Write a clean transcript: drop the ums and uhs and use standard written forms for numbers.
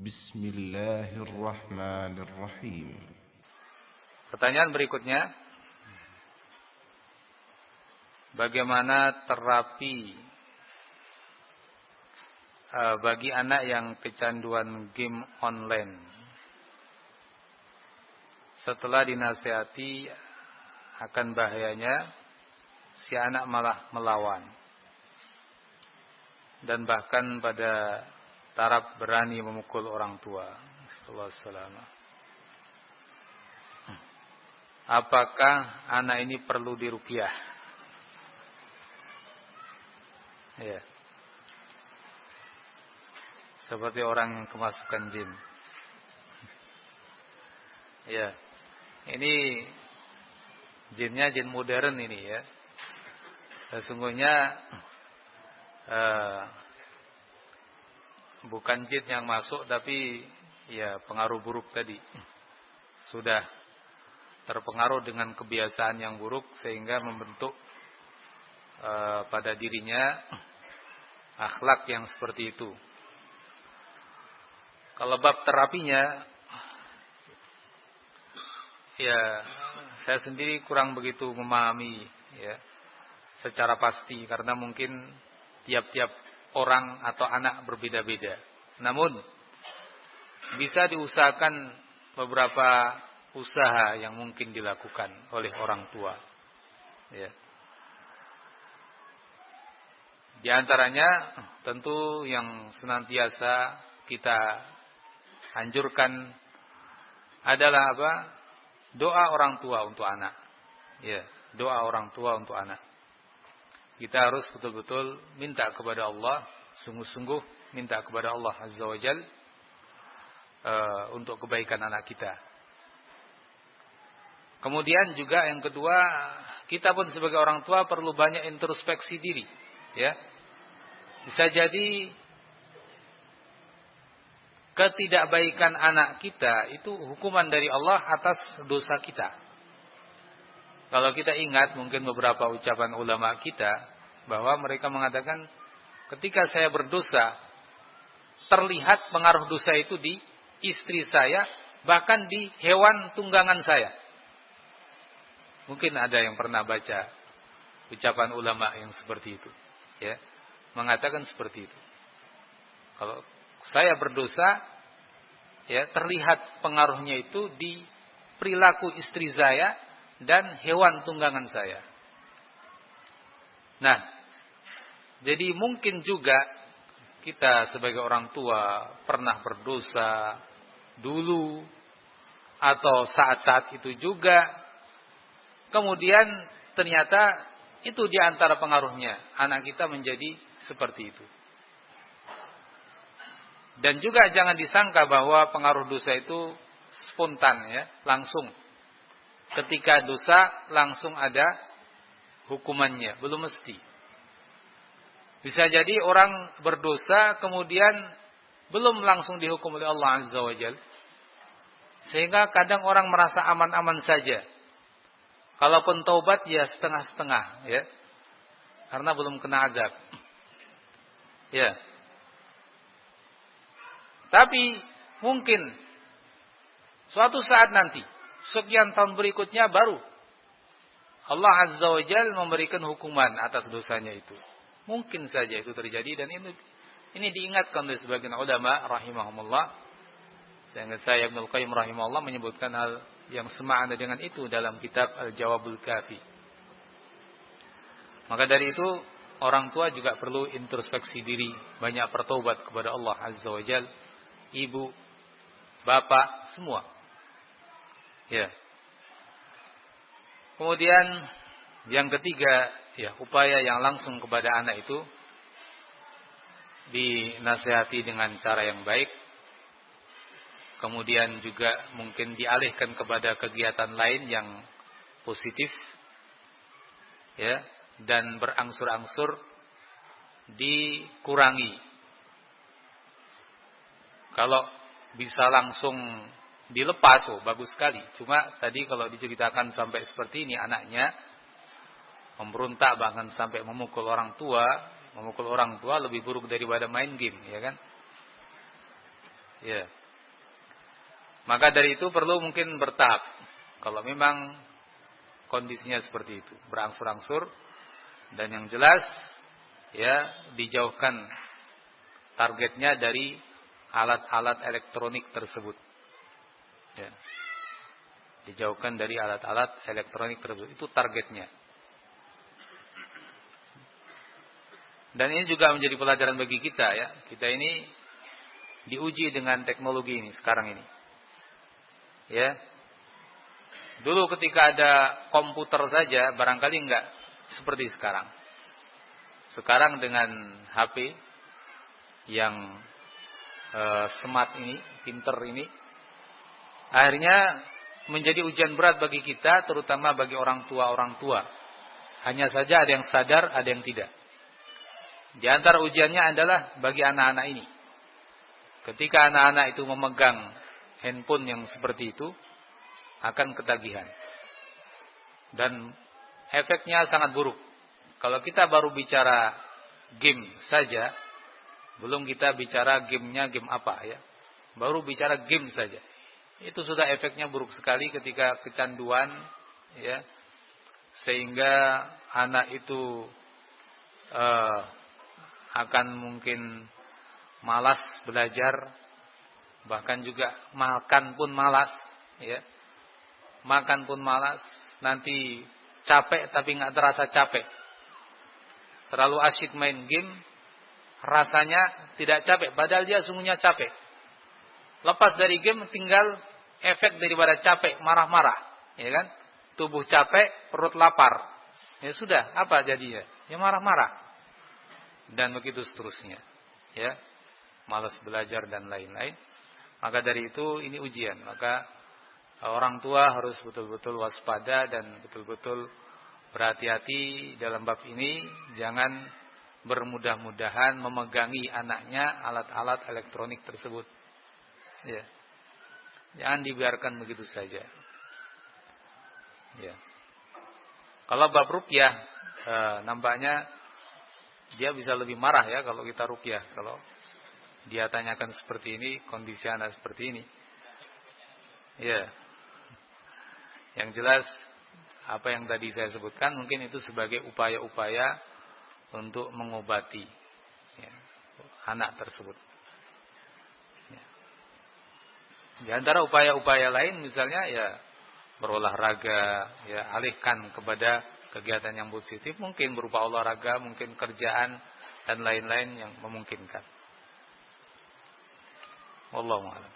Bismillahirrahmanirrahim. Pertanyaan berikutnya, bagaimana terapi bagi anak yang kecanduan game online? Setelah dinasihati akan bahayanya, si anak malah melawan dan bahkan pada taraf berani memukul orang tua. Apakah anak ini perlu diruqyah? Ya. Seperti orang yang kemasukan jin. Ya. Ini jinnya jin modern ini ya. Sesungguhnya bukan jin yang masuk, tapi ya pengaruh buruk tadi. Sudah terpengaruh dengan kebiasaan yang buruk sehingga membentuk pada dirinya akhlak yang seperti itu. Kalau bab terapinya, ya saya sendiri kurang begitu memahami ya secara pasti, karena mungkin tiap-tiap orang atau anak berbeda-beda. Namun bisa diusahakan beberapa usaha yang mungkin dilakukan oleh orang tua. Ya. Di antaranya tentu yang senantiasa kita anjurkan adalah apa? Doa orang tua untuk anak. Ya, doa orang tua untuk anak. Kita harus betul-betul minta kepada Allah, sungguh-sungguh minta kepada Allah Azza wa Jalla untuk kebaikan anak kita. Kemudian juga yang kedua, kita pun sebagai orang tua perlu banyak introspeksi diri, ya. Bisa jadi ketidakbaikan anak kita itu hukuman dari Allah atas dosa kita. Kalau kita ingat mungkin beberapa ucapan ulama kita, bahwa mereka mengatakan ketika saya berdosa, terlihat pengaruh dosa itu di istri saya, bahkan di hewan tunggangan saya. Mungkin ada yang pernah baca ucapan ulama yang seperti itu, ya, mengatakan seperti itu. Kalau saya berdosa, ya, terlihat pengaruhnya itu di perilaku istri saya dan hewan tunggangan saya. Nah, jadi mungkin juga kita sebagai orang tua pernah berdosa dulu atau saat-saat itu juga. Kemudian ternyata itu diantara pengaruhnya anak kita menjadi seperti itu. Dan juga jangan disangka bahwa pengaruh dosa itu spontan, ya, langsung. Ketika dosa langsung ada hukumannya, belum mesti. Bisa jadi orang berdosa kemudian belum langsung dihukum oleh Allah Azza wa Jalla. Sehingga kadang orang merasa aman-aman saja. Kalaupun taubat ya setengah-setengah, ya. Karena belum kena azab. Ya. Tapi mungkin suatu saat nanti, sekian tahun berikutnya baru Allah Azza wa Jalla memberikan hukuman atas dosanya itu. Mungkin saja itu terjadi, dan ini diingatkan oleh sebagian ulama rahimahumullah. Saya Ibnu Qayyim rahimahullah menyebutkan hal yang semakna dengan itu dalam kitab Al-Jawabul Kafi. Maka dari itu orang tua juga perlu introspeksi diri, banyak bertaubat kepada Allah Azza wa Jalla, ibu, bapak, semua. Ya. Kemudian yang ketiga, ya, upaya yang langsung kepada anak itu dinasihati dengan cara yang baik. Kemudian juga mungkin dialihkan kepada kegiatan lain yang positif, ya, dan berangsur-angsur dikurangi. Kalau bisa langsung dilepas, bagus sekali. Cuma tadi kalau diceritakan sampai seperti ini, anaknya memberontak bahkan sampai memukul orang tua lebih buruk daripada main game, ya kan? Ya. Maka dari itu perlu mungkin bertahap. Kalau memang kondisinya seperti itu, berangsur-angsur, dan yang jelas ya dijauhkan targetnya dari alat-alat elektronik tersebut. Ya. Dijauhkan dari alat-alat elektronik tersebut. Itu targetnya. Dan ini juga menjadi pelajaran bagi kita ya. Kita ini diuji dengan teknologi ini sekarang ini. Ya. Dulu ketika ada komputer saja barangkali enggak seperti sekarang. Sekarang dengan HP yang smart ini, pinter ini, akhirnya menjadi ujian berat bagi kita, terutama bagi orang tua. Hanya saja ada yang sadar, ada yang tidak. Di antara ujiannya adalah bagi anak-anak ini. Ketika anak-anak itu memegang handphone yang seperti itu, akan ketagihan. Dan efeknya sangat buruk. Kalau kita baru bicara game saja, belum kita bicara gamenya game apa ya. Baru bicara game saja. Itu sudah efeknya buruk sekali ketika kecanduan ya. Sehingga anak itu akan mungkin malas belajar, bahkan juga makan pun malas ya. Makan pun malas, nanti capek tapi nggak terasa capek. Terlalu asyik main game, rasanya tidak capek, padahal dia sungguhnya capek. Lepas dari game tinggal efek daripada capek, marah-marah, ya kan? Tubuh capek, perut lapar. Ya sudah, apa jadinya? Ya marah-marah. Dan begitu seterusnya. Ya. Malas belajar dan lain-lain. Maka dari itu ini ujian. Maka orang tua harus betul-betul waspada dan betul-betul berhati-hati dalam bab ini. Jangan bermudah-mudahan memegangi anaknya alat-alat elektronik tersebut. Ya. Jangan dibiarkan begitu saja. Ya. Kalau bab ruqyah nampaknya dia bisa lebih marah ya kalau kita ruqyah. Kalau dia tanyakan seperti ini, kondisi anak seperti ini. Ya. Yang jelas apa yang tadi saya sebutkan mungkin itu sebagai upaya-upaya untuk mengobati ya, anak tersebut. Ya. Di antara upaya-upaya lain misalnya ya berolahraga, ya alihkan kepada kegiatan yang positif, mungkin berupa olahraga, mungkin kerjaan dan lain-lain yang memungkinkan. Wallahu a'lam.